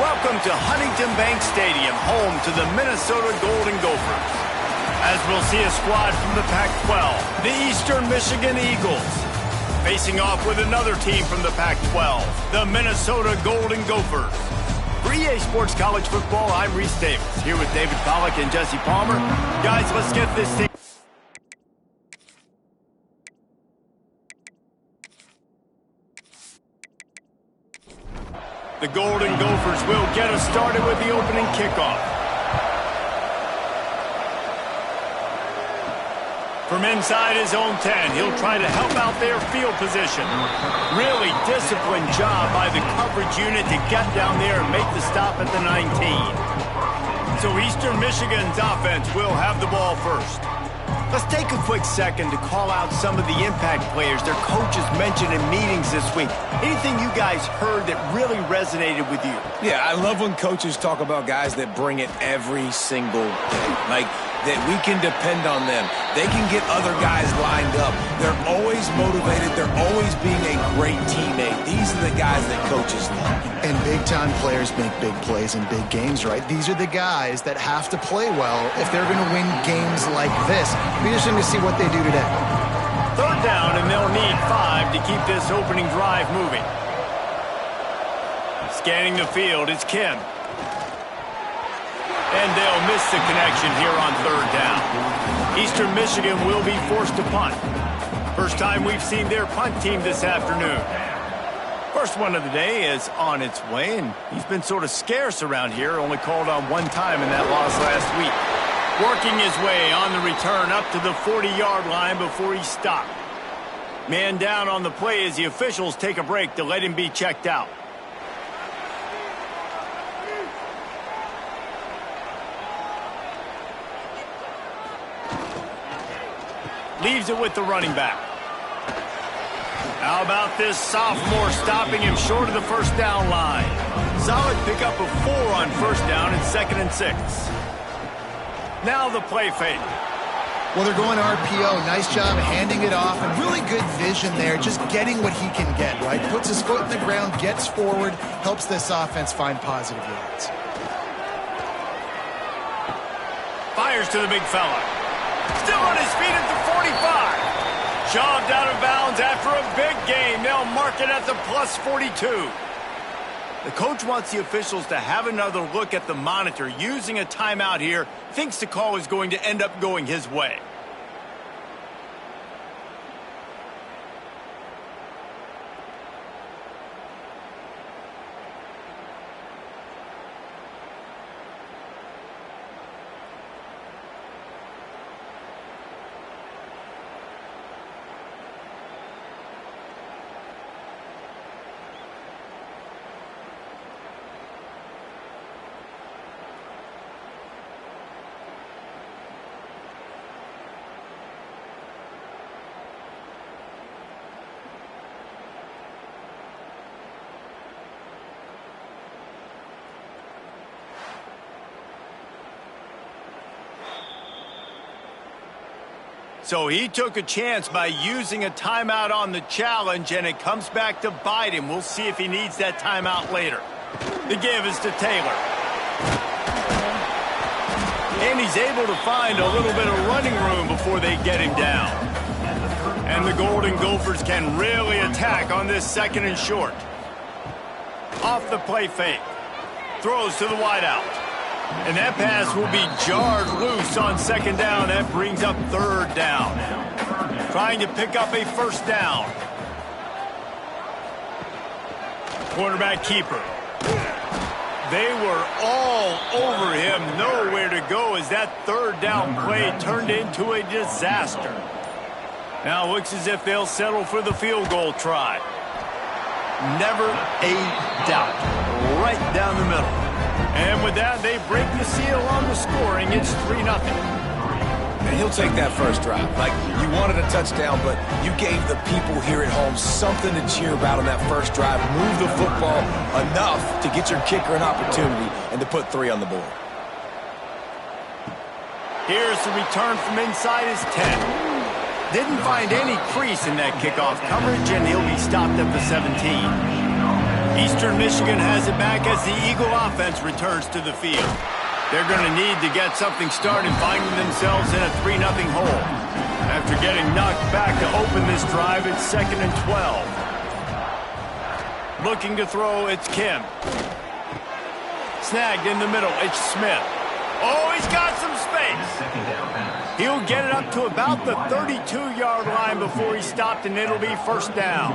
Welcome to Huntington Bank Stadium, home to the Minnesota Golden Gophers. As we'll see a squad from the Pac-12, the Eastern Michigan Eagles, facing off with another team from the Pac-12, the Minnesota Golden Gophers. For EA Sports College Football, I'm Reese Davis, here with David Pollack and Jesse Palmer. Guys, let's get this thing. The Golden Gophers will get us started with the opening kickoff. From inside his own 10, he'll try to help out their field position. Really disciplined job by the coverage unit to get down there and make the stop at the 19. So Eastern Michigan's offense will have the ball first. Let's take a quick second to call out some of the impact players their coaches mentioned in meetings this week. Anything you guys heard that really resonated with you? Yeah, I love when coaches talk about guys that bring it every single day. Like, that we can depend on them. They can get other guys lined up. They're always motivated. They're always being a great teammate. These are the guys that coaches love. And big-time players make big plays in big games, right? These are the guys that have to play well if they're going to win games like this. Be interesting to see what they do today. Third down, and they'll need 5 to keep this opening drive moving. Scanning the field, it's Kim. And they'll miss the connection here on third down. Eastern Michigan will be forced to punt. First time we've seen their punt team this afternoon. First one of the day is on its way, and he's been sort of scarce around here, only called on one time in that loss last week. Working his way on the return up to the 40-yard line before he stopped. Man down on the play as the officials take a break to let him be checked out. Leaves it with the running back. How about this sophomore stopping him short of the first down line? Solid pickup of 4 on first down and 2nd and 6. Now the play fake. Well, they're going RPO. Nice job handing it off, and really good vision there, just getting what he can get, right? Puts his foot in the ground, gets forward, helps this offense find positive yards. Fires to the big fella. Still on his feet at the 45. Shoved out of bounds after a big game. They'll mark it at the plus 42. The coach wants the officials to have another look at the monitor. Using a timeout here, thinks the call is going to end up going his way. So he took a chance by using a timeout on the challenge, and it comes back to bite him. We'll see if he needs that timeout later. The give is to Taylor. And he's able to find a little bit of running room before they get him down. And the Golden Gophers can really attack on this 2nd and short. Off the play fake. Throws to the wideout. And that pass will be jarred loose on 2nd down. That brings up 3rd down. Trying to pick up a 1st down. Quarterback keeper. They were all over him. Nowhere to go as that 3rd down play turned into a disaster. Now looks as if they'll settle for the field goal try. Never a doubt. Right down the middle. And with that, they break the seal on the scoring. It's 3-0. And he'll take that first drive. Like, you wanted a touchdown, but you gave the people here at home something to cheer about on that first drive. Move the football enough to get your kicker an opportunity and to put 3 on the board. Here's the return from inside his 10. Didn't find any crease in that kickoff coverage, and he'll be stopped at the 17. Eastern Michigan has it back as the Eagle offense returns to the field. They're going to need to get something started, finding themselves in a 3-0 hole. After getting knocked back to open this drive, it's 2nd and 12. Looking to throw, it's Kim. Snagged in the middle, it's Smith. Oh, he's got some space. He'll get it up to about the 32-yard line before he stopped, and it'll be first down.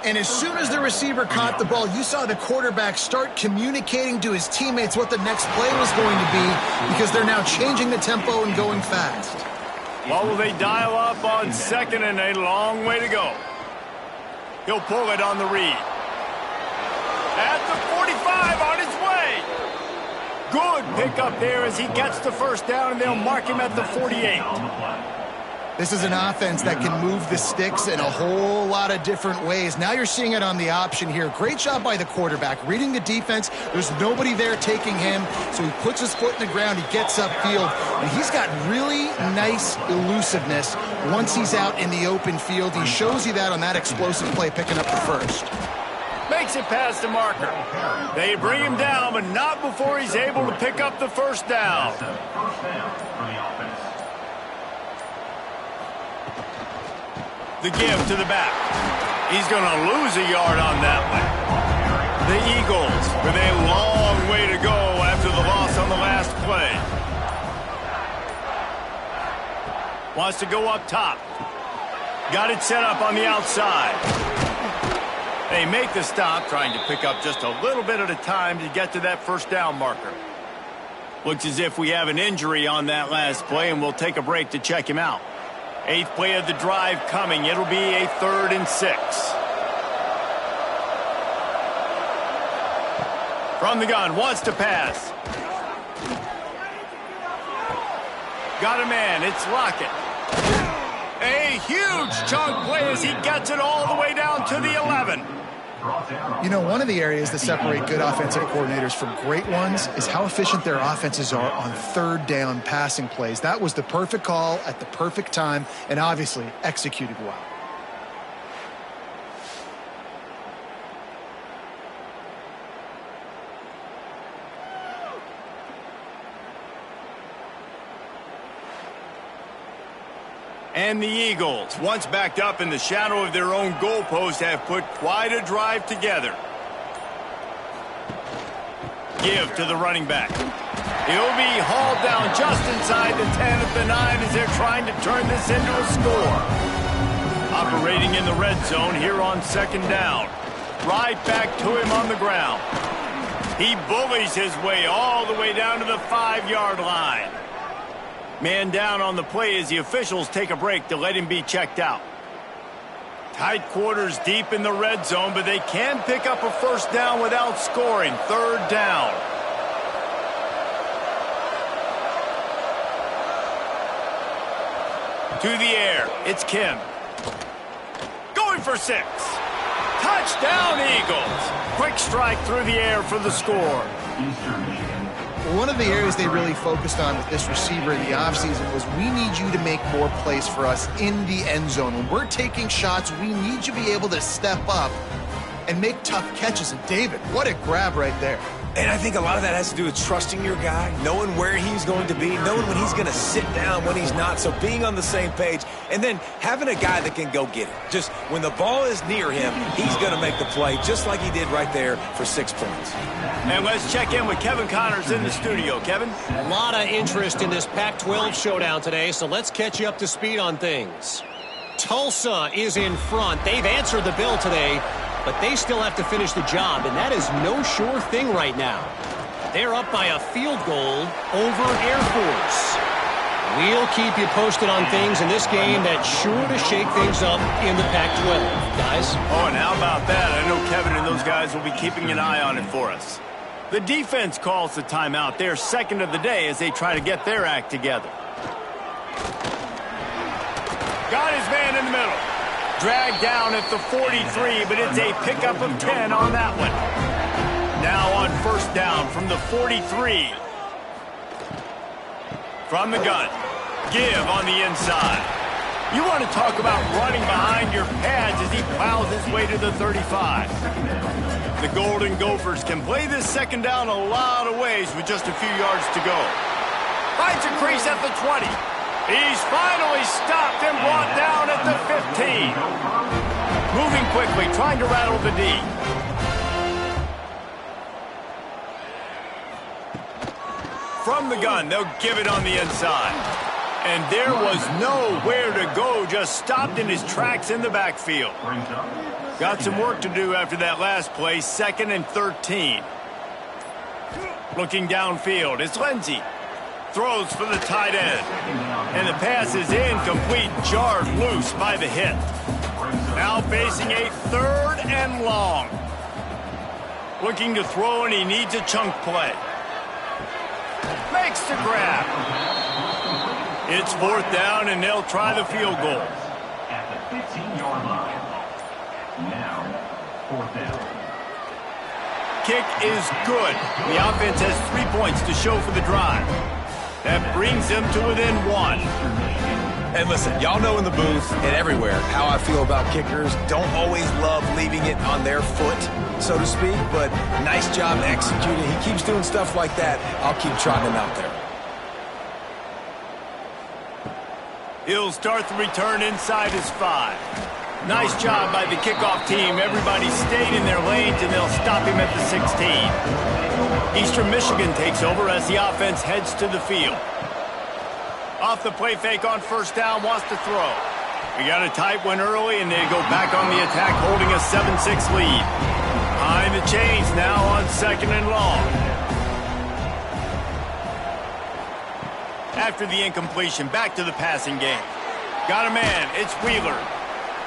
And as soon as the receiver caught the ball, you saw the quarterback start communicating to his teammates what the next play was going to be, because they're now changing the tempo and going fast. Well, will they dial up on 2nd and a long way to go? He'll pull it on the read. At the 45, on his way. Good pickup there as he gets the first down, and they'll mark him at the 48. This is an offense that can move the sticks in a whole lot of different ways. Now you're seeing it on the option here. Great job by the quarterback. Reading the defense, there's nobody there taking him, so he puts his foot in the ground, he gets upfield, and he's got really nice elusiveness once he's out in the open field. He shows you that on that explosive play, picking up the first. Makes it past the marker. They bring him down, but not before he's able to pick up the first down. The give to the back. He's going to lose a yard on that one. The Eagles with a long way to go after the loss on the last play. Wants to go up top. Got it set up on the outside. They make the stop, trying to pick up just a little bit at a time to get to that first down marker. Looks as if we have an injury on that last play, and we'll take a break to check him out. 8th play of the drive coming. It'll be a 3rd and 6. From the gun, wants to pass. Got a man, it's Lockett. A huge chunk play as he gets it all the way down to the 11. You know, one of the areas that separate good offensive coordinators from great ones is how efficient their offenses are on 3rd down passing plays. That was the perfect call at the perfect time and obviously executed well. And the Eagles, once backed up in the shadow of their own goalpost, have put quite a drive together. Give to the running back. He'll be hauled down just inside the 10 at the 9 as they're trying to turn this into a score. Operating in the red zone here on 2nd down. Right back to him on the ground. He bullies his way all the way down to the 5-yard line. Man down on the play as the officials take a break to let him be checked out. Tight quarters deep in the red zone, but they can pick up a first down without scoring. 3rd down. To the air, it's Kim. Going for 6. Touchdown, Eagles. Quick strike through the air for the score. One of the areas they really focused on with this receiver in the offseason was, we need you to make more plays for us in the end zone. When we're taking shots, we need you to be able to step up and make tough catches. And David, what a grab right there. And I think a lot of that has to do with trusting your guy, knowing where he's going to be, knowing when he's going to sit down, when he's not. So being on the same page, and then having a guy that can go get it. Just when the ball is near him, he's going to make the play, just like he did right there for 6 points. And let's check in with Kevin Connors in the studio. Kevin? A lot of interest in this Pac-12 showdown today, so let's catch you up to speed on things. Tulsa is in front. They've answered the bell today, but they still have to finish the job, and that is no sure thing right now. They're up by a field goal over Air Force. We'll keep you posted on things in this game that's sure to shake things up in the Pac-12, guys. Oh, and how about that? I know Kevin and those guys will be keeping an eye on it for us. The defense calls the timeout. They're 2nd of the day as they try to get their act together. Got his man in the middle. Dragged down at the 43, but it's a pickup of 10 on that one. Now on first down from the 43. From the gun. Give on the inside. You want to talk about running behind your pads as he plows his way to the 35. The Golden Gophers can play this second down a lot of ways with just a few yards to go. Finds a crease at the 20. He's finally stopped and brought down at the 15. Moving quickly, trying to rattle the D. From the gun, they'll give it on the inside. And there was nowhere to go, just stopped in his tracks in the backfield. Got some work to do after that last play, 2nd and 13. Looking downfield, it's Lindsey. Throws for the tight end. And the pass is incomplete, jarred loose by the hit. Now facing a 3rd and long. Looking to throw, and he needs a chunk play. Makes the grab. It's 4th down, and they'll try the field goal. At the 15-yard line. Now, 4th down. Kick is good. The offense has 3 points to show for the drive. That brings them to within 1. And listen, y'all know in the booth and everywhere how I feel about kickers. Don't always love leaving it on their foot, so to speak, but nice job executing. He keeps doing stuff like that. I'll keep trotting him out there. He'll start the return inside his 5. Nice job by the kickoff team. Everybody stayed in their lanes, and they'll stop him at the 16. Eastern Michigan takes over as the offense heads to the field. Off the play fake on 1st down, wants to throw. We got a tight one early, and they go back on the attack, holding a 7-6 lead. Behind the chains now on 2nd and long. After the incompletion, back to the passing game. Got a man, it's Wheeler.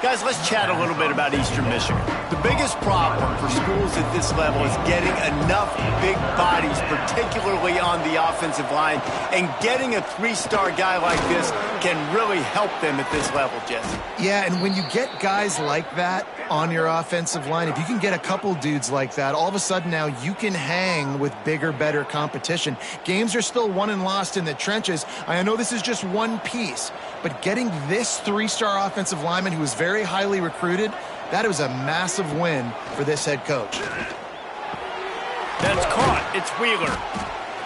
Guys, let's chat a little bit about Eastern Michigan. The biggest problem for schools at this level is getting enough big bodies, particularly on the offensive line, and getting a 3-star guy like this can really help them at this level, Jesse. Yeah, and when you get guys like that on your offensive line, if you can get a couple dudes like that, all of a sudden now you can hang with bigger, better competition. Games are still won and lost in the trenches. I know this is just one piece, but getting this 3-star offensive lineman who is very highly recruited, that was a massive win for this head coach. That's caught. It's Wheeler.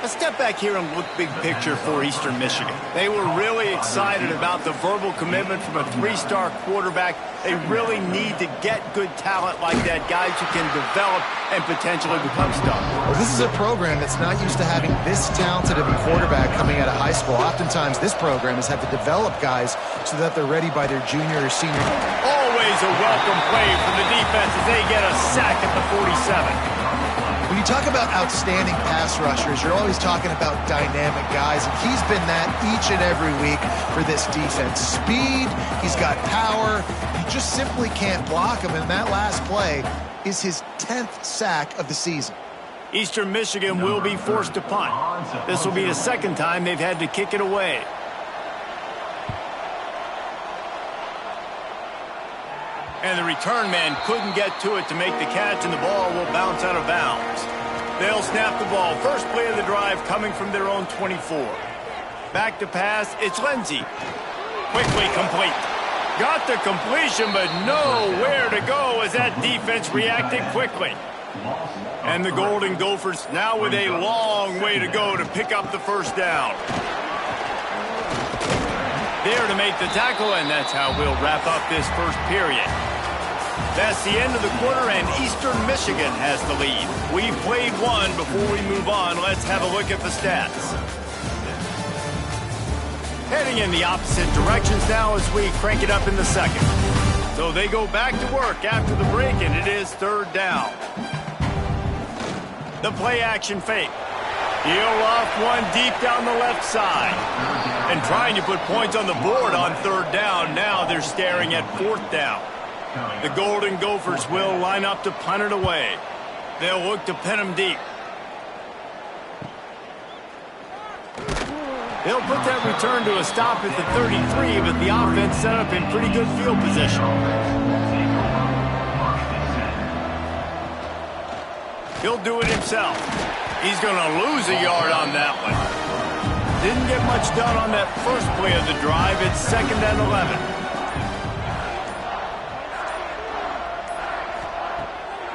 Let's step back here and look big picture for Eastern Michigan. They were really excited about the verbal commitment from a 3-star quarterback. They really need to get good talent like that, guys who can develop and potentially become stars. Well, this is a program that's not used to having this talented of a quarterback coming out of high school. Oftentimes, this program has had to develop guys so that they're ready by their junior or senior. Always a welcome play for the defense as they get a sack at the 47. When you talk about outstanding pass rushers, you're always talking about dynamic guys, and he's been that each and every week for this defense. Speed, he's got power, you just simply can't block him, and that last play is his 10th sack of the season. Eastern Michigan will be forced to punt. This will be the 2nd time they've had to kick it away. And the return man couldn't get to it to make the catch, and the ball will bounce out of bounds. They'll snap the ball. First play of the drive coming from their own 24. Back to pass, it's Lindsey. Quickly complete. Got the completion, but nowhere to go as that defense reacted quickly. And the Golden Gophers now with a long way to go to pick up the 1st down. There to make the tackle, and that's how we'll wrap up this first period. That's the end of the quarter, and Eastern Michigan has the lead. We've played one. Before we move on, let's have a look at the stats. Heading in the opposite directions now as we crank it up in the 2nd. So they go back to work after the break, and it is 3rd down. The play action fake. He'll off one deep down the left side. And trying to put points on the board on 3rd down. Now they're staring at 4th down. The Golden Gophers will line up to punt it away. They'll look to pin them deep. They'll put that return to a stop at the 33, but the offense set up in pretty good field position. He'll do it himself. He's going to lose a yard on that one. Didn't get much done on that first play of the drive. It's 2nd and 11.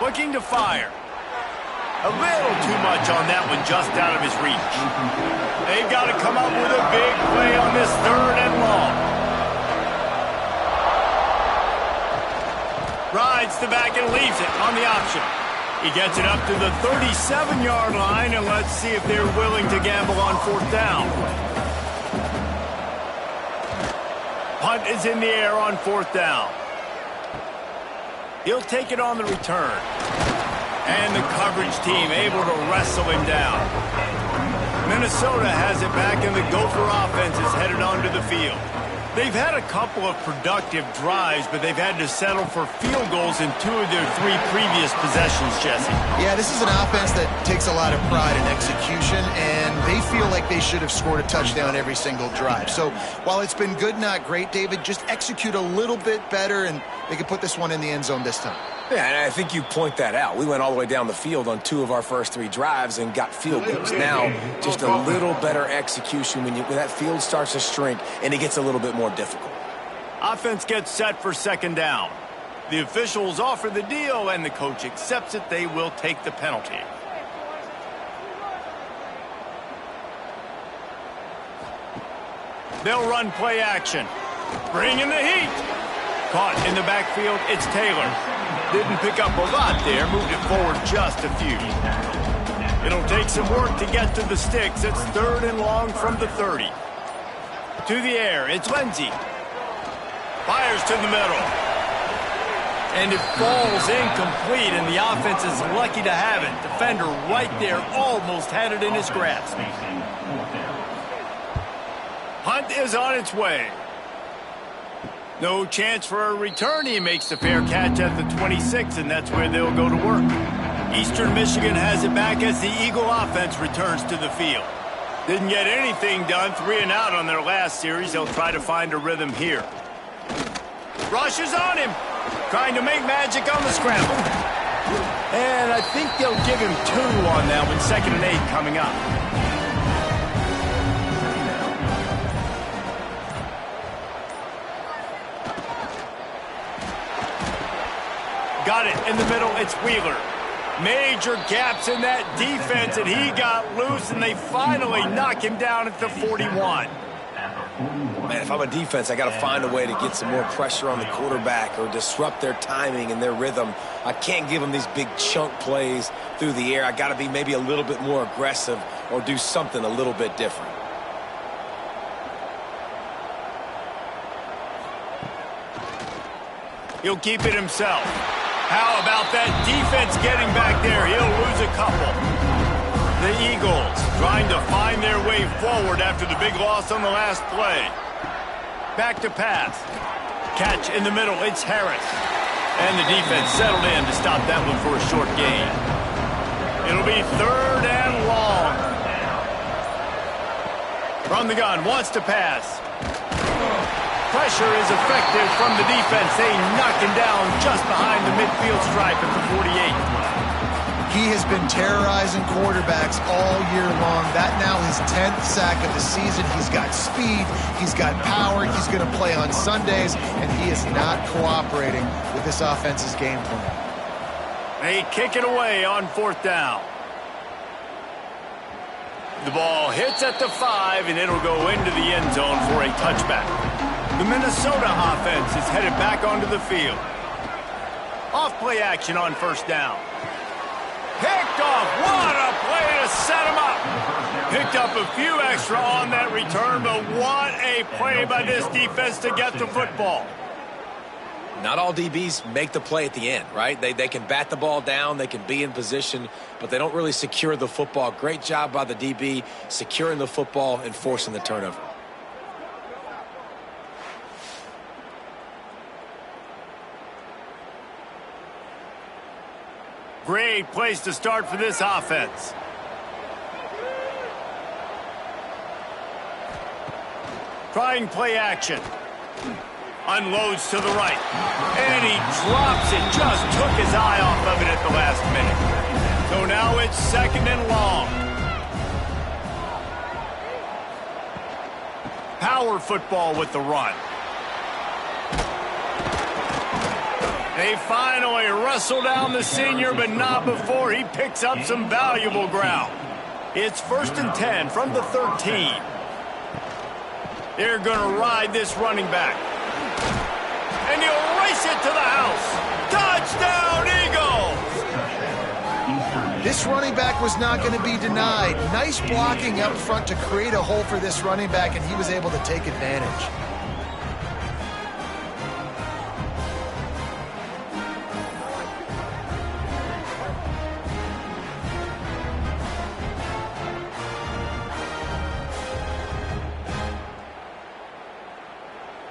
Looking to fire. A little too much on that one, just out of his reach. They've got to come up with a big play on this 3rd and long. Rides the back and leaves it on the option. He gets it up to the 37-yard line, and let's see if they're willing to gamble on 4th down. Punt is in the air on 4th down. He'll take it on the return. And the coverage team able to wrestle him down. Minnesota has it back, and the Gopher offense is headed onto the field. They've had a couple of productive drives, but they've had to settle for field goals in 2 of their 3 previous possessions, Jesse. Yeah, this is an offense that takes a lot of pride in execution, and they feel like they should have scored a touchdown every single drive. So while it's been good, not great, David, just execute a little bit better, and they can put this one in the end zone this time. Yeah, and I think you point that out. We went all the way down the field on 2 of our first 3 drives and got field goals. Now, just a little better execution when that field starts to shrink and it gets a little bit more difficult. Offense gets set for 2nd down. The officials offer the deal, and the coach accepts it. They will take the penalty. They'll run play action. Bring in the heat. Caught in the backfield, it's Taylor. Didn't pick up a lot there, moved it forward just a few. It'll take some work to get to the sticks. It's 3rd and long from the 30. To the air, it's Lindsey. Fires to the middle. And it falls incomplete, and the offense is lucky to have it. Defender right there almost had it in his grasp. Hunt is on its way. No chance for a return. He makes the fair catch at the 26, and that's where they'll go to work. Eastern Michigan has it back as the Eagle offense returns to the field. Didn't get anything done, 3 and out on their last series. They'll try to find a rhythm here. Rushes on him, trying to make magic on the scramble. And I think they'll give him 2 on that one. 2nd and 8 coming up. Got it in the middle, it's Wheeler. Major gaps in that defense, and he got loose, and they finally knock him down at the 41. Man, if I'm a defense, I got to find a way to get some more pressure on the quarterback or disrupt their timing and their rhythm. I can't give them these big chunk plays through the air. I got to be maybe a little bit more aggressive or do something a little bit different. He'll keep it himself. How about that defense getting back there? He'll lose a couple. The Eagles trying to find their way forward after the big loss on the last play. Back to pass. Catch in the middle, it's Harris. And the defense settled in to stop that one for a short gain. It'll be 3rd and long. From the gun, wants to pass. Pressure is effective from the defense. They knock him down just behind the midfield stripe at the 48. He has been terrorizing quarterbacks all year long. That now his 10th sack of the season. He's got speed. He's got power. He's going to play on Sundays, and he is not cooperating with this offense's game plan. They kick it away on 4th down. The ball hits at the 5, and it'll go into the end zone for a touchback. The Minnesota offense is headed back onto the field. Off play action on 1st down. Picked off. What a play to set him up. Picked up a few extra on that return, but what a play by this defense to get the football. Not all DBs make the play at the end, right? They can bat the ball down, they can be in position, but they don't really secure the football. Great job by the DB securing the football and forcing the turnover. Great place to start for this offense. Trying play action. Unloads to the right. And he drops it. Just took his eye off of it at the last minute. So now it's 2nd and long. Power football with the run. They finally wrestle down the senior, but not before he picks up some valuable ground. It's 1st and 10 from the 13. They're going to ride this running back. And he'll race it to the house. Touchdown, Eagles! This running back was not going to be denied. Nice blocking up front to create a hole for this running back, and he was able to take advantage.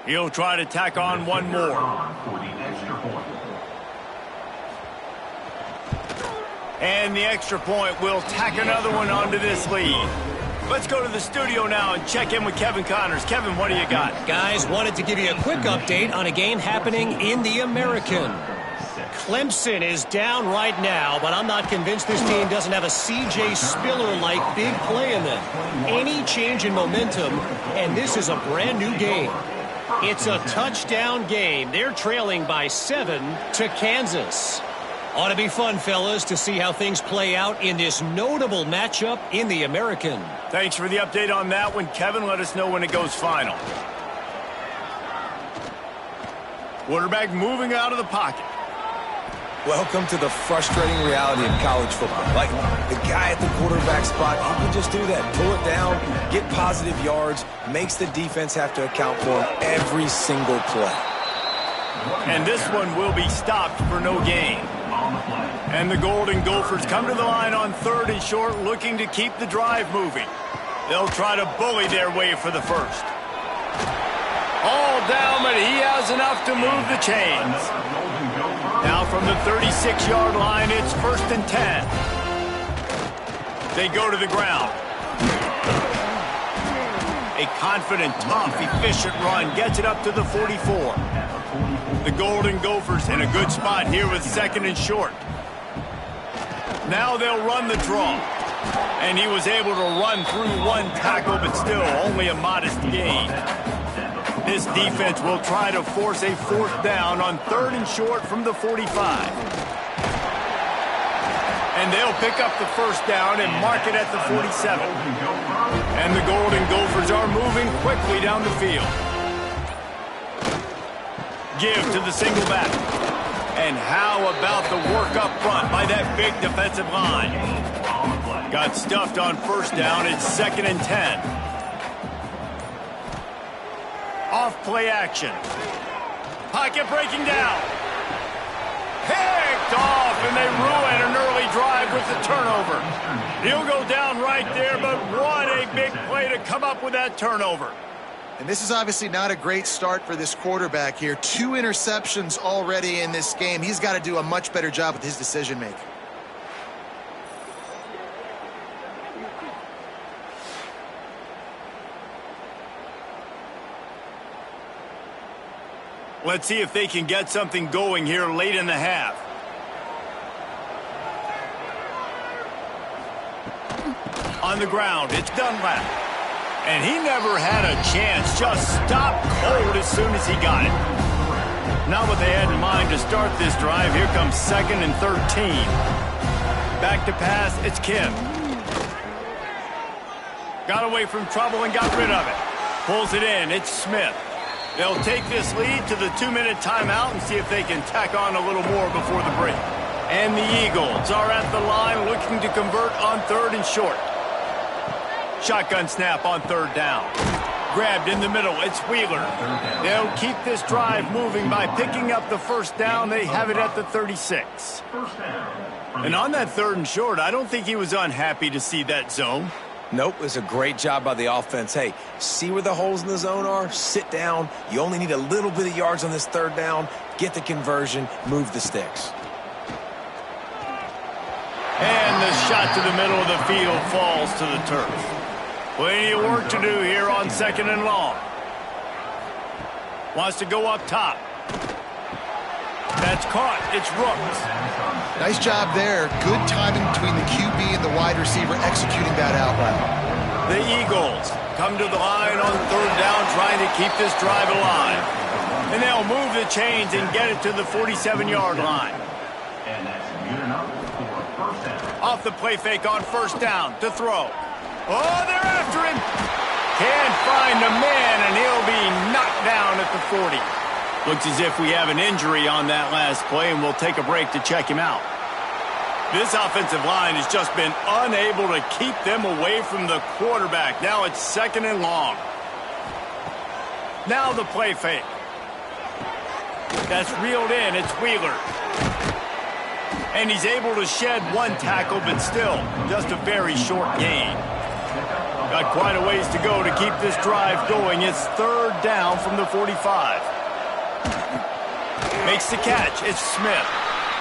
He'll try to tack on one more. And the extra point will tack another one onto this lead. Let's go to the studio now and check in with Kevin Connors. Kevin, what do you got? Guys, wanted to give you a quick update on a game happening in the American. Clemson is down right now, but I'm not convinced this team doesn't have a C.J. Spiller-like big play in them. Any change in momentum, and this is a brand new game. It's a touchdown game. They're trailing by 7 to Kansas. Ought to be fun, fellas, to see how things play out in this notable matchup in the American. Thanks for the update on that one, Kevin. Let us know when it goes final. Quarterback moving out of the pocket. Welcome to the frustrating reality of college football. Like, the guy at the quarterback spot, he can just do that. Pull it down, get positive yards, makes the defense have to account for him every single play. And this one will be stopped for no gain. And the Golden Gophers come to the line on 3rd and short, looking to keep the drive moving. They'll try to bully their way for the first. All down, but he has enough to move the chains. Now from the 36-yard line, it's 1st and 10. They go to the ground. A confident, tough, efficient run gets it up to the 44. The Golden Gophers in a good spot here with 2nd and short. Now they'll run the draw. And he was able to run through one tackle, but still only a modest gain. This defense will try to force a 4th down on 3rd and short from the 45. And they'll pick up the 1st down and mark it at the 47. And the Golden Gophers are moving quickly down the field. Give to the single back. And how about the work up front by that big defensive line? Got stuffed on 1st down. It's 2nd and 10. Off play action. Pocket breaking down. Picked off, and they ruin an early drive with the turnover. He'll go down right there, but what a big play to come up with that turnover. And this is obviously not a great start for this quarterback here. 2 interceptions already in this game. He's got to do a much better job with his decision-making. Let's see if they can get something going here late in the half. On the ground, it's Dunlap. And he never had a chance, just stopped cold as soon as he got it. Not what they had in mind to start this drive. Here comes 2nd and 13. Back to pass, it's Kim. Got away from trouble and got rid of it. Pulls it in, it's Smith. They'll take this lead to the 2-minute timeout and see if they can tack on a little more before the break. And the Eagles are at the line looking to convert on 3rd and short. Shotgun snap on 3rd down. Grabbed in the middle, it's Wheeler. They'll keep this drive moving by picking up the 1st down. They have it at the 36. And on that 3rd and short, I don't think he was unhappy to see that zone. Nope, it was a great job by the offense. Hey, see where the holes in the zone are? Sit down. You only need a little bit of yards on this 3rd down. Get the conversion. Move the sticks. And the shot to the middle of the field falls to the turf. Plenty of work to do here on 2nd and long. Wants to go up top. That's caught. It's Rooks. Nice job there. Good timing between the QB and the wide receiver executing that out route. The Eagles come to the line on 3rd down, trying to keep this drive alive. And they'll move the chains and get it to the 47-yard line. And that's good enough for a first down. Off the play fake on first down to throw. Oh, they're after him. Can't find the man, and he'll be knocked down at the 40. Looks as if we have an injury on that last play, and we'll take a break to check him out. This offensive line has just been unable to keep them away from the quarterback. Now it's 2nd and long. Now the play fake. That's reeled in. It's Wheeler. And he's able to shed one tackle, but still just a very short gain. Got quite a ways to go to keep this drive going. It's 3rd down from the 45. Makes the catch. It's Smith.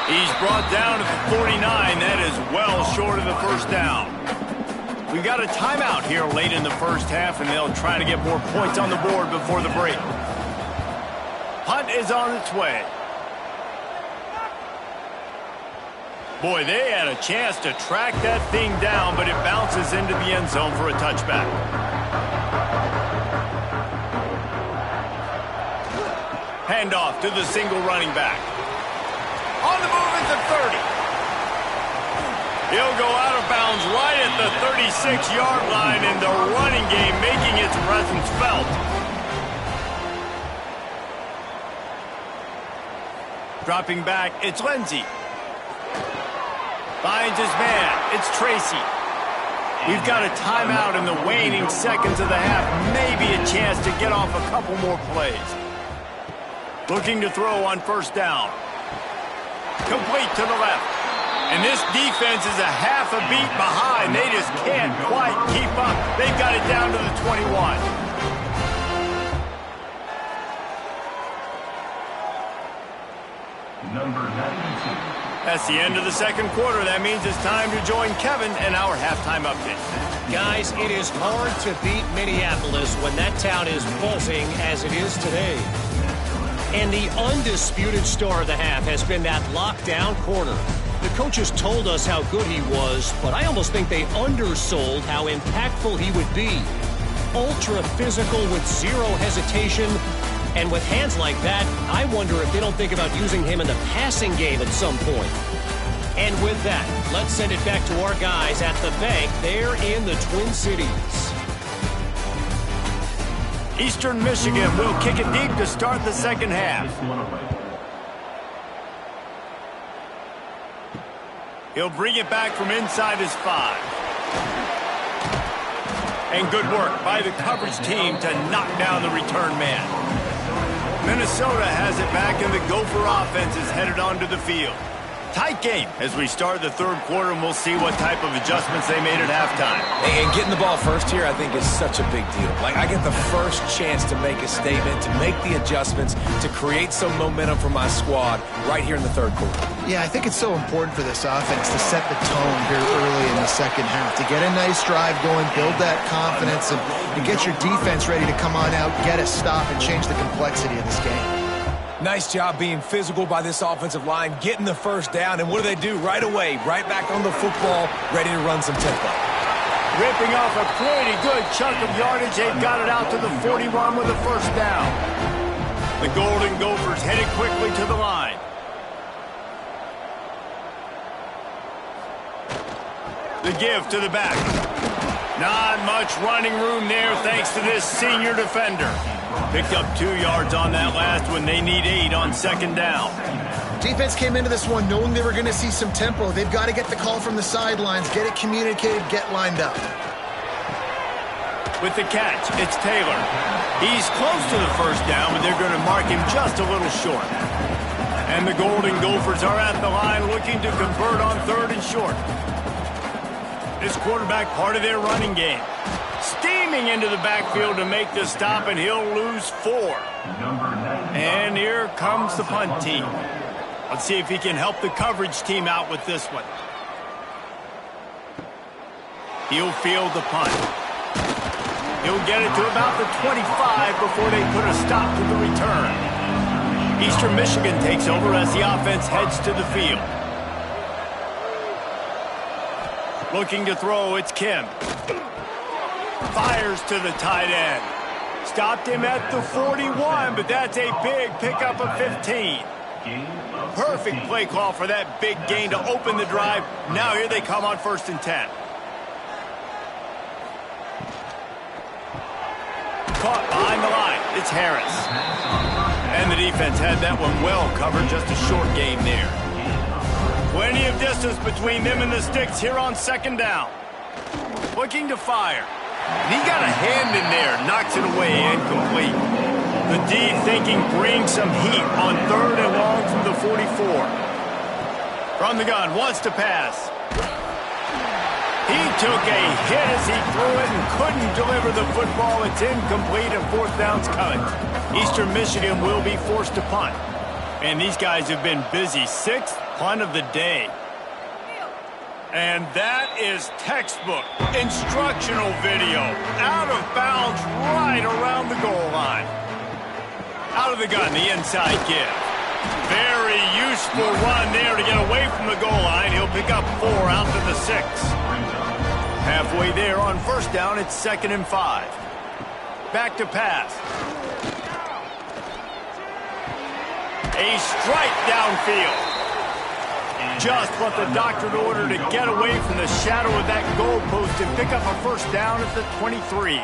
He's brought down at the 49. That is well short of the first down. We've got a timeout here late in the first half, and they'll try to get more points on the board before the break. Punt is on its way. Boy, they had a chance to track that thing down, but it bounces into the end zone for a touchback. Handoff to the single running back. On the move at the 30. He'll go out of bounds right at the 36-yard line, and the running game making its presence felt. Dropping back, it's Lindsey. Finds his man. It's Tracy. We've got a timeout in the waning seconds of the half. Maybe a chance to get off a couple more plays. Looking to throw on first down. Complete to the left. And this defense is a half a beat behind. They just can't quite keep up. They've got it down to the 21. Number 92. That's the end of the second quarter. That means it's time to join Kevin and our halftime update. Guys, it is hard to beat Minneapolis when that town is buzzing as it is today. And the undisputed star of the half has been that lockdown corner. The coaches told us how good he was, but I almost think they undersold how impactful he would be. Ultra physical with zero hesitation. And with hands like that, I wonder if they don't think about using him in the passing game at some point. And with that, let's send it back to our guys at the bank there in the Twin Cities. Eastern Michigan will kick it deep to start the second half. He'll bring it back from inside his 5. And good work by the coverage team to knock down the return man. Minnesota has it back, and the Gopher offense is headed onto the field. Tight game as we start the third quarter, and we'll see what type of adjustments they made at halftime. And getting the ball first here, I think, is such a big deal. Like, I get the first chance to make a statement, to make the adjustments, to create some momentum for my squad right here in the third quarter. Yeah, I think it's so important for this offense to set the tone here early in the second half, to get a nice drive going, build that confidence, and get your defense ready to come on out, get a stop, and change the complexity of this game. Nice job being physical by this offensive line, getting the first down, and what do? Right away, right back on the football, ready to run some tempo. Ripping off a pretty good chunk of yardage. They've got it out to the 41 with a first down. The Golden Gophers headed quickly to the line. The give to the back. Not much running room there thanks to this senior defender. Picked up 2 yards on that last one. They need 8 on second down. Defense came into this one knowing they were going to see some tempo. They've got to get the call from the sidelines, get it communicated, get lined up. With the catch, it's Taylor. He's close to the first down, but they're going to mark him just a little short. And the Golden Gophers are at the line looking to convert on third and short. This quarterback part of their running game. Steaming into the backfield to make the stop, and he'll lose 4. And here comes the punt team. Let's see if he can help the coverage team out with this one. He'll field the punt. He'll get it to about the 25 before they put a stop to the return. Eastern Michigan takes over as the offense heads to the field. Looking to throw, it's Kim. Fires to the tight end. stopped him at the 41, but that's a big pickup of 15. Perfect play call for that big gain to open the drive. Now here they come on 1st and 10. Caught behind the line. It's Harris. And the defense had that one well covered. Just a short game there. Plenty of distance between them and the sticks here on 2nd down. Looking to fire. And he got a hand in there. Knocks it away. Incomplete. The D thinking bring some heat on 3rd and long from the 44. From the gun. Wants to pass. He took a hit as he threw it and couldn't deliver the football. It's incomplete and 4th down's coming. Eastern Michigan will be forced to punt. And these guys have been busy. 6th punt of the day. And that is textbook instructional video. Out of bounds right around the goal line. Out of the gun, the inside give. Very useful run there to get away from the goal line. He'll pick up 4 out to the 6. Halfway there on 1st down, it's 2nd and 5. Back to pass. A strike downfield. Just what the doctor ordered to get away from the shadow of that goalpost and pick up a 1st down at the 23.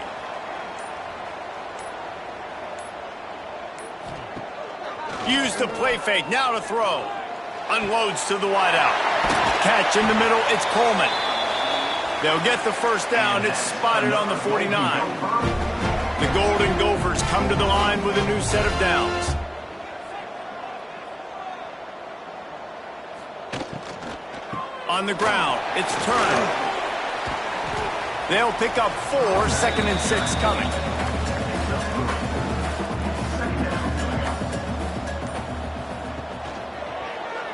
Use the play fake, now to throw. Unloads to the wideout. Catch in the middle, it's Coleman. They'll get the 1st down, it's spotted on the 49. The Golden Gophers come to the line with a new set of downs. On the ground, it's Turner. They'll pick up 4, 2nd and 6 coming.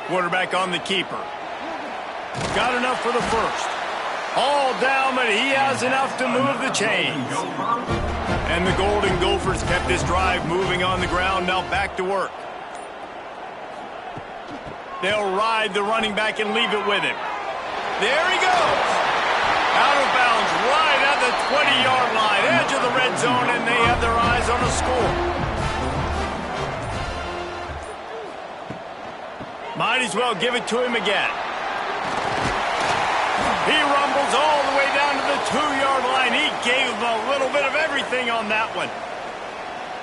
Quarterback on the keeper. Got enough for the 1st. All down, but he has enough to move the chains. And the Golden Gophers kept this drive moving on the ground, now back to work. They'll ride the running back and leave it with him. There he goes. Out of bounds right at the 20-yard line, edge of the red zone, and they have their eyes on a score. Might as well give it to him again. He rumbles all the way down to the 2-yard line. He gave him a little bit of everything on that one.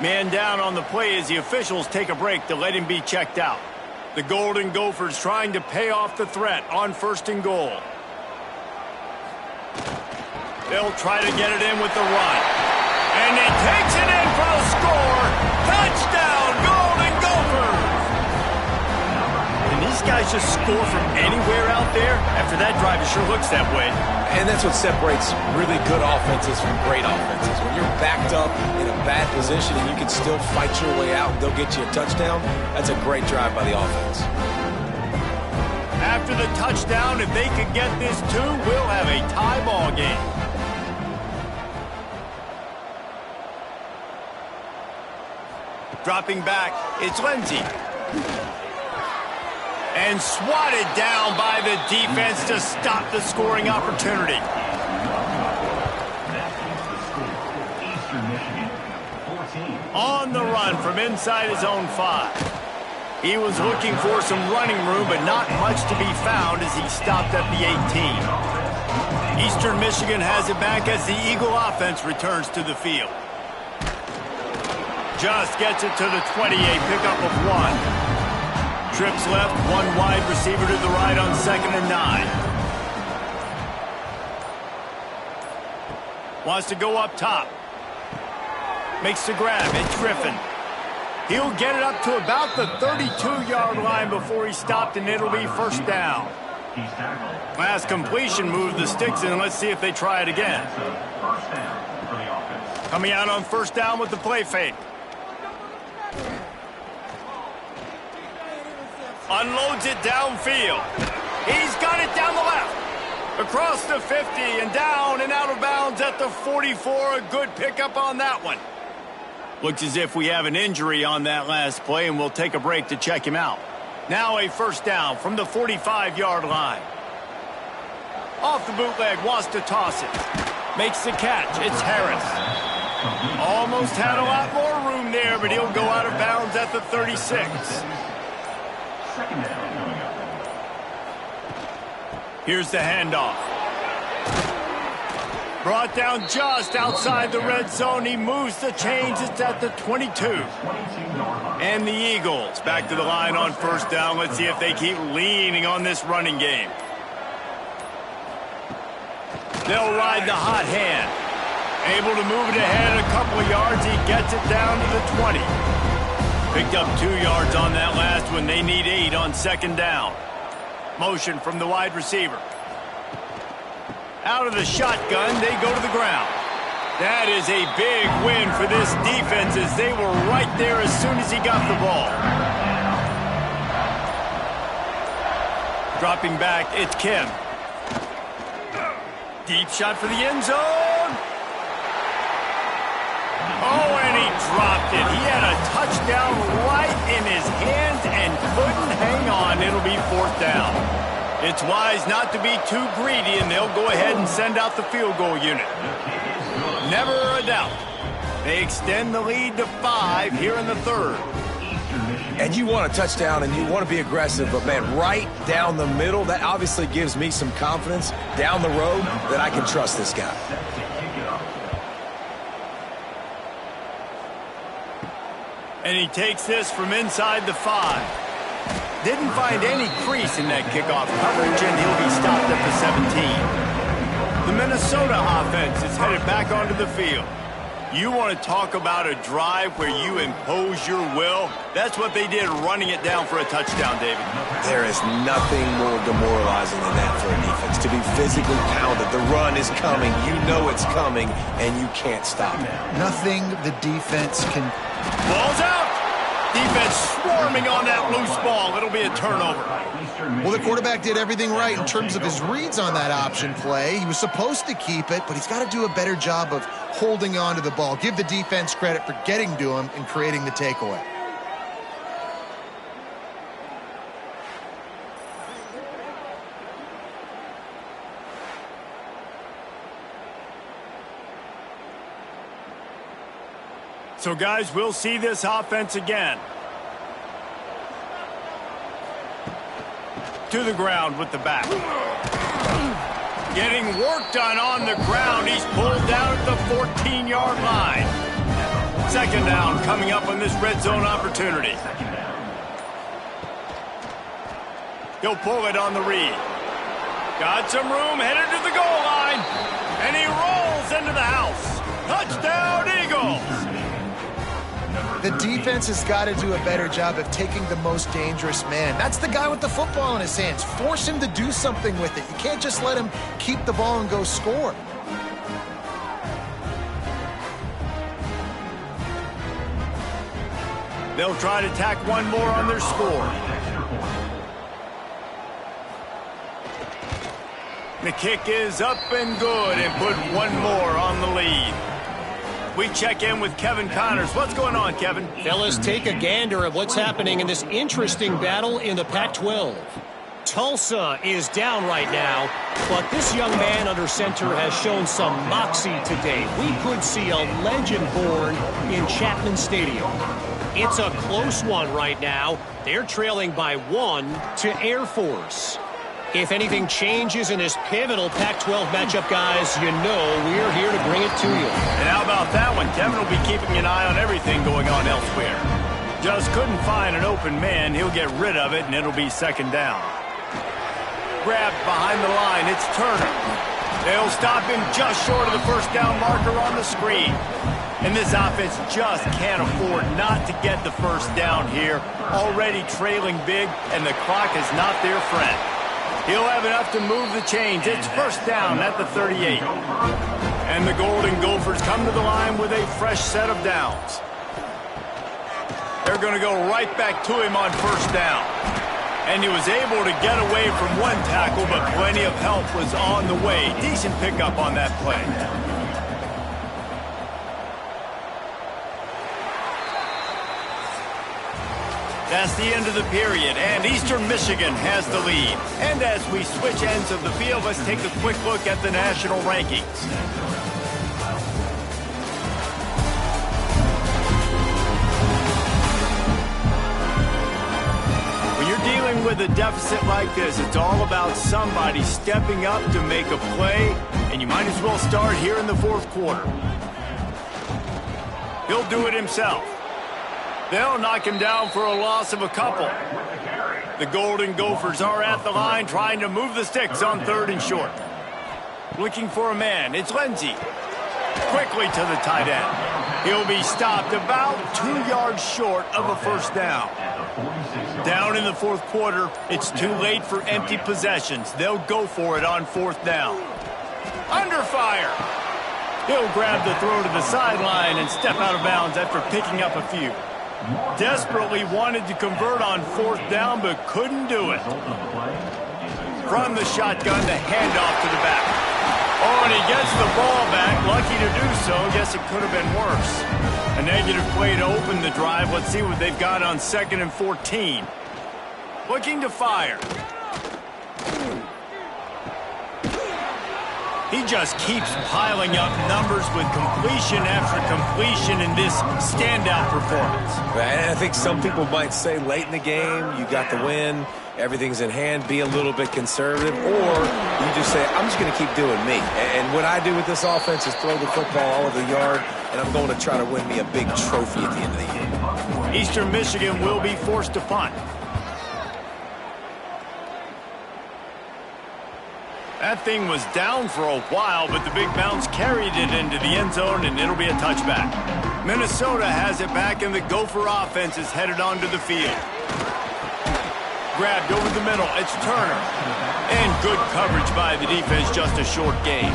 Man down on the play as the officials take a break to let him be checked out. The Golden Gophers trying to pay off the threat on 1st and goal. They'll try to get it in with the run. And he takes it in for a score. Touchdown, Golden Gophers! Can these guys just score from anywhere out there? After that drive, it sure looks that way. And that's what separates really good offenses from great offenses. When you're backed up in a bad position and you can still fight your way out and they'll get you a touchdown, that's a great drive by the offense. After the touchdown, if they could get this too, we'll have a tie ball game. Dropping back, it's Lindsey. And swatted down by the defense to stop the scoring opportunity. On the run from inside his own 5. He was looking for some running room, but not much to be found as he stopped at the 18. Eastern Michigan has it back as the Eagle offense returns to the field. Just gets it to the 28, pickup of 1. Trips left, 1 wide receiver to the right on 2nd and 9. Wants to go up top. Makes the grab, it's Griffin. He'll get it up to about the 32-yard line before he stopped, and it'll be 1st down. Last completion moved the sticks in. Let's see if they try it again. Coming out on 1st down with the play fake. Unloads it downfield. He's got it down the left. Across the 50 and down and out of bounds at the 44. A good pickup on that one. Looks as if we have an injury on that last play, and we'll take a break to check him out. Now a 1st down from the 45-yard line. Off the bootleg, wants to toss it. Makes the catch. It's Harris. Almost had a lot more room there, but he'll go out of bounds at the 36. Second down coming up. Here's the handoff. Brought down just outside the red zone. He moves the chains. It's at the 22. And the Eagles back to the line on first down. Let's see if they keep leaning on this running game. They'll ride the hot hand. Able to move it ahead a couple of yards. He gets it down to the 20. Picked up 2 yards on that last one. They need 8 on second down. Motion from the wide receiver. Out of the shotgun, they go to the ground. That is a big win for this defense as they were right there as soon as he got the ball. Dropping back, it's Kim. Deep shot for the end zone. Oh, and he dropped it. He had a touchdown right in his hands and couldn't hang on. It'll be fourth down. It's wise not to be too greedy, and they'll go ahead and send out the field goal unit. Never a doubt. They extend the lead to 5 here in the third. And you want a touchdown and you want to be aggressive, but man, right down the middle, that obviously gives me some confidence down the road that I can trust this guy. And he takes this from inside the 5. Didn't find any crease in that kickoff coverage, and he'll be stopped at the 17. The Minnesota offense is headed back onto the field. You want to talk about a drive where you impose your will? That's what they did, running it down for a touchdown, David. There is nothing more demoralizing than that for a defense. To be physically pounded, the run is coming, you know it's coming, and you can't stop it. Nothing the defense can... Ball's out! Defense swarming on that loose ball. It'll be a turnover. Well, the quarterback did everything right in terms of his reads on that option play. He was supposed to keep it, but he's got to do a better job of holding on to the ball. Give the defense credit for getting to him and creating the takeaway. So, guys, we'll see this offense again. To the ground with the back. Getting work done on the ground. He's pulled down at the 14-yard line. Second down coming up on this red zone opportunity. He'll pull it on the read. Got some room, headed to the goal line. And he rolls into the house. Touchdown, Eagles! The defense has got to do a better job of taking the most dangerous man. That's the guy with the football in his hands. Force him to do something with it. You can't just let him keep the ball and go score. They'll try to tack one more on their score. The kick is up and good and put one more on the lead. We check in with Kevin Connors. What's going on, Kevin? Fellas, take a gander at what's happening in this interesting battle in the Pac-12. Tulsa is down right now, but this young man under center has shown some moxie today. We could see a legend born in Chapman Stadium. It's a close one right now. They're trailing by 1 to Air Force. If anything changes in this pivotal Pac-12 matchup, guys, you know we're here to bring it to you. And how about that one? Kevin will be keeping an eye on everything going on elsewhere. Just couldn't find an open man. He'll get rid of it, and it'll be second down. Grabbed behind the line. It's Turner. They'll stop him just short of the first down marker on the screen. And this offense just can't afford not to get the first down here. Already trailing big, and the clock is not their friend. He'll have enough to move the chains. It's first down at the 38. And the Golden Gophers come to the line with a fresh set of downs. They're going to go right back to him on first down. And he was able to get away from one tackle, but plenty of help was on the way. Decent pickup on that play. That's the end of the period, and Eastern Michigan has the lead. And as we switch ends of the field, let's take a quick look at the national rankings. with a deficit like this, it's all about somebody stepping up to make a play, and you might as well start here in the fourth quarter. He'll do it himself. They'll knock him down for a loss of a couple. The Golden Gophers are at the line trying to move the sticks on 3rd and short. Looking for a man. It's Lindsey. Quickly to the tight end. He'll be stopped about 2 yards short of a first down. Down in the fourth quarter, it's too late for empty possessions. They'll go for it on 4th down. Under fire. He'll grab the throw to the sideline and step out of bounds after picking up a few. Desperately wanted to convert on 4th down, but couldn't do it. From the shotgun, the handoff to the back. Oh, and he gets the ball back. Lucky to do so. Guess it could have been worse. A negative play to open the drive. Let's see what they've got on 2nd and 14. Looking to fire. He just keeps piling up numbers with completion after completion in this standout performance. And I think some people might say late in the game, you got the win, everything's in hand, be a little bit conservative, or you just say, I'm just going to keep doing me. And what I do with this offense is throw the football all over the yard, and I'm going to try to win me a big trophy at the end of the year. Eastern Michigan will be forced to punt. That thing was down for a while, but the big bounce carried it into the end zone, and it'll be a touchback. Minnesota has it back, and the Gopher offense is headed onto the field. Grabbed over the middle. It's Turner. And good coverage by the defense, just a short gain.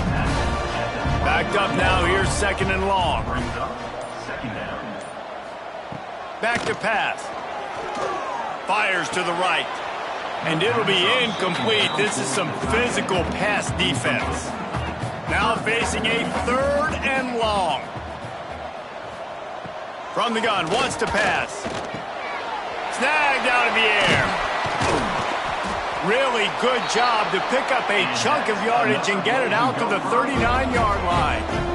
Backed up now, here's 2nd and long. Back to pass. Fires to the right. And it'll be incomplete. This is some physical pass defense. Now facing a 3rd and long. From the gun, wants to pass. Snagged out of the air. Really good job to pick up a chunk of yardage and get it out to the 39-yard line.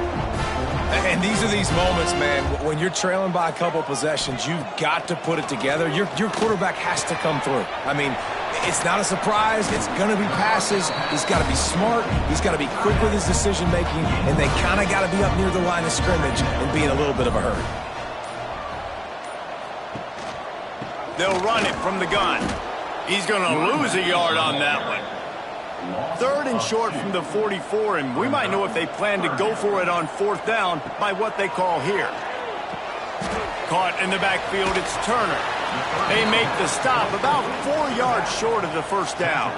And these are these moments, man, when you're trailing by a couple possessions, you've got to put it together. Your quarterback has to come through. I mean, it's not a surprise. It's going to be passes. He's got to be smart. He's got to be quick with his decision-making, and they kind of got to be up near the line of scrimmage and be in a little bit of a hurry. They'll run it from the gun. He's going to lose a yard on that one. 3rd and short from the 44, and we might know if they plan to go for it on 4th down by what they call here. Caught in the backfield, it's Turner. They make the stop about 4 yards short of the first down.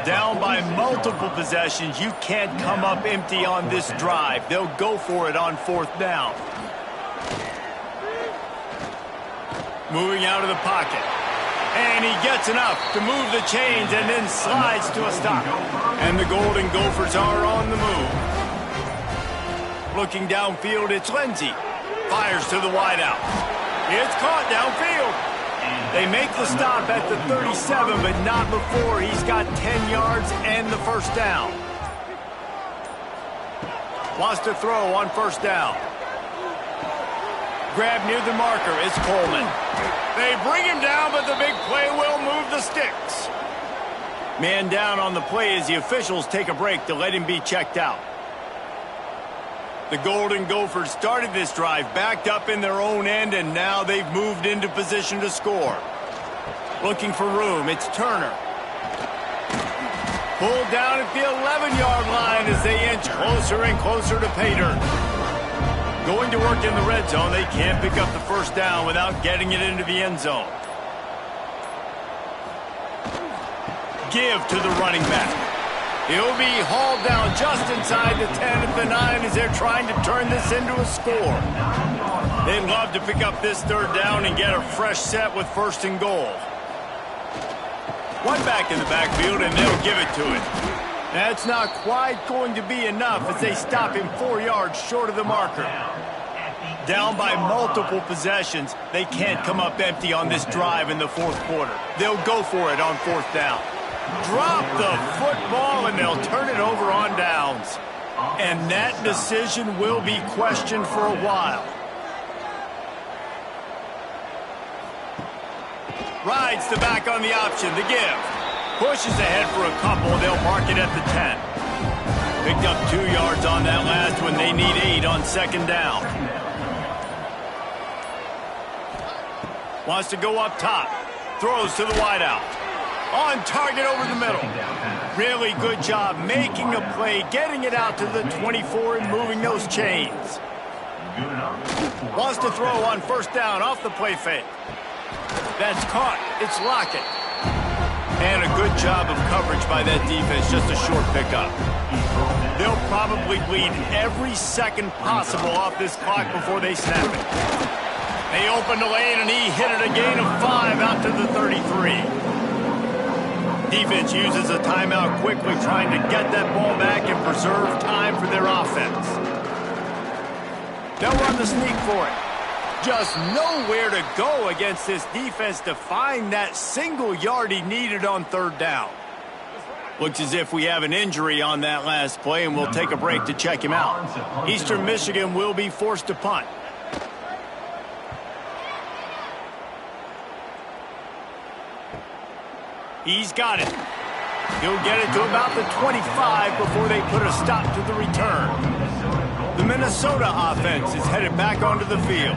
Down by multiple possessions, you can't come up empty on this drive. They'll go for it on 4th down. Moving out of the pocket. And he gets enough to move the chains and then slides to a stop. And the Golden Gophers are on the move. Looking downfield, it's Lindsey. Fires to the wideout. It's caught downfield. They make the stop at the 37, but not before he's got 10 yards and the first down. Wants to throw on 1st down. Grab near the marker, it's Coleman. They bring him down, but the big play will move the sticks. Man down on the play as the officials take a break to let him be checked out. The Golden Gophers started this drive backed up in their own end, and now they've moved into position to score. Looking for room, it's Turner. Pulled down at the 11-yard line as they inch closer and closer to pay dirt. Going to work in the red zone, they can't pick up the first down without getting it into the end zone. Give to the running back. He'll be hauled down just inside the 10 at the 9 as they're trying to turn this into a score. They'd love to pick up this 3rd down and get a fresh set with 1st and goal. One back in the backfield, and they'll give it to him. That's not quite going to be enough as they stop him 4 yards short of the marker. Down by multiple possessions, they can't come up empty on this drive in the 4th quarter. They'll go for it on 4th down. Drop the football, and they'll turn it over on downs. And that decision will be questioned for a while. Rides the back on the option, the give. Pushes ahead for a couple. They'll mark it at the 10. Picked up 2 yards on that last one. They need 8 on second down. Wants to go up top. Throws to the wideout. On target over the middle. Really good job making a play, getting it out to the 24 and moving those chains. Wants to throw on first down off the play fake. That's caught. It's Lockett. And a good job of coverage by that defense. Just a short pickup. They'll probably bleed every second possible off this clock before they snap it. They opened the lane, and he hit it a gain of 5 out to the 33. Defense uses a timeout quickly, trying to get that ball back and preserve time for their offense. They'll run the sneak for it. Just nowhere to go against this defense to find that single yard he needed on third down. Looks as if we have an injury on that last play, and we'll take a break to check him out. Eastern Michigan will be forced to punt. He's got it. He'll get it to about the 25 before they put a stop to the return. The Minnesota offense is headed back onto the field.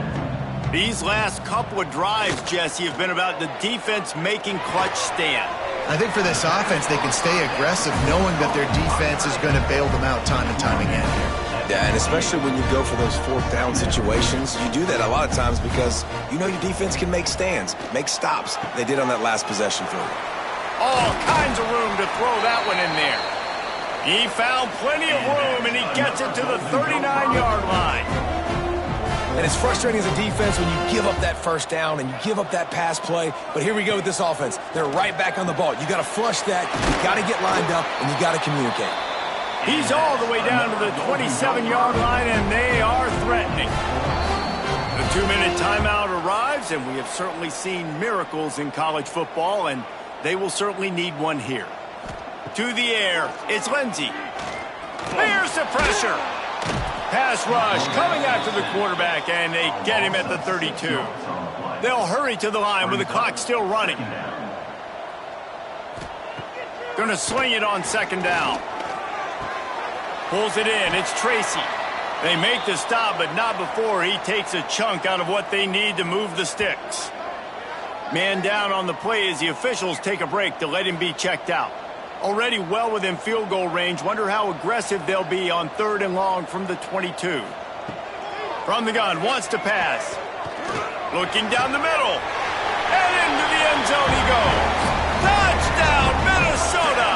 These last couple of drives, Jesse, have been about the defense making clutch stand. I think for this offense, they can stay aggressive knowing that their defense is going to bail them out time and time again here. Yeah, and especially when you go for those fourth down situations, you do that a lot of times because you know your defense can make stands, make stops. They did on that last possession for you. All kinds of room to throw that one in there. He found plenty of room, and he gets it to the 39-yard line. And it's frustrating as a defense when you give up that first down and you give up that pass play. But here we go with this offense. They're right back on the ball. You got to flush that. You got to get lined up, and you got to communicate. He's all the way down to the 27-yard line, and they are threatening. The 2-minute timeout arrives, and we have certainly seen miracles in college football, and they will certainly need one here. To the air, it's Lindsey. There's the pressure. Pass rush coming after the quarterback, and they get him at the 32. They'll hurry to the line with the clock still running. Going to sling it on second down. Pulls it in. It's Tracy. They make the stop, but not before he takes a chunk out of what they need to move the sticks. Man down on the play as the officials take a break to let him be checked out. Already well within field goal range. Wonder how aggressive they'll be on third and long from the 22. From the gun, wants to pass. Looking down the middle. And into the end zone he goes. Touchdown, Minnesota!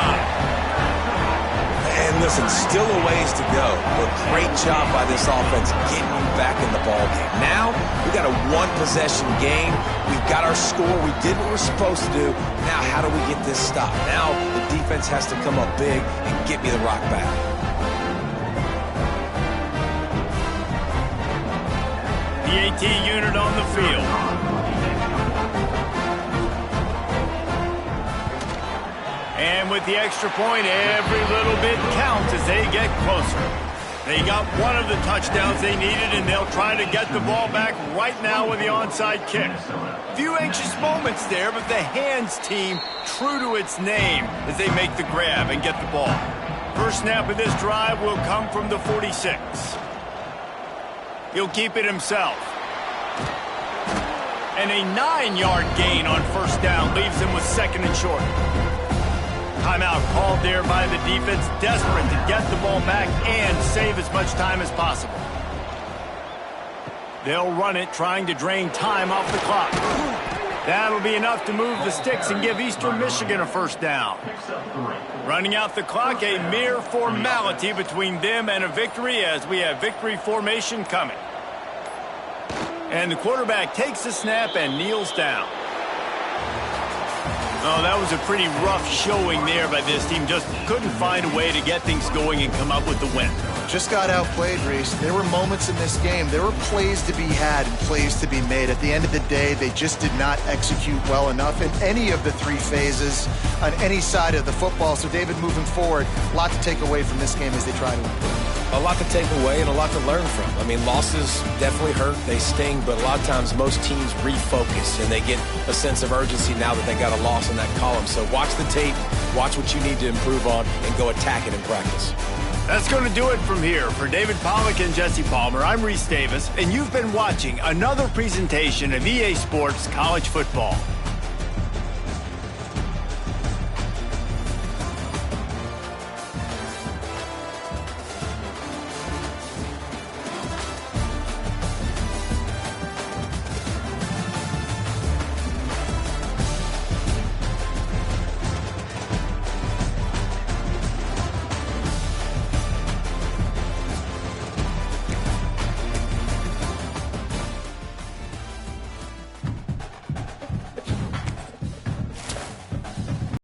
And listen, still a ways to go, but great job by this offense getting you back in the ballgame. Now, we got a one-possession game. We've got our score. We did what we're supposed to do. Now, how do we get this stop? Now, the defense has to come up big and get me the rock back. The AT unit on the field. And with the extra point, every little bit counts as they get closer. They got one of the touchdowns they needed, and they'll try to get the ball back right now with the onside kick. Few anxious moments there, but the hands team true to its name as they make the grab and get the ball. First snap of this drive will come from the 46. He'll keep it himself. And a 9-yard gain on first down leaves him with second and short. Timeout called there by the defense, desperate to get the ball back and save as much time as possible. They'll run it, trying to drain time off the clock. That'll be enough to move the sticks and give Eastern Michigan a first down. Running out the clock, a mere formality between them and a victory as we have victory formation coming. And the quarterback takes the snap and kneels down. Oh, that was a pretty rough showing there by this team. Just couldn't find a way to get things going and come up with the win. Just got outplayed, Reese. There were moments in this game. There were plays to be had and plays to be made. At the end of the day, they just did not execute well enough in any of the three phases on any side of the football. So, David, moving forward, a lot to take away from this game as they try to improve. A lot to take away and a lot to learn from. I mean, losses definitely hurt. They sting, but a lot of times most teams refocus and they get a sense of urgency now that they got a loss in that column. So watch the tape, watch what you need to improve on, and go attack it in practice. That's going to do it from here. For David Pollack and Jesse Palmer, I'm Reese Davis, and you've been watching another presentation of EA Sports College Football.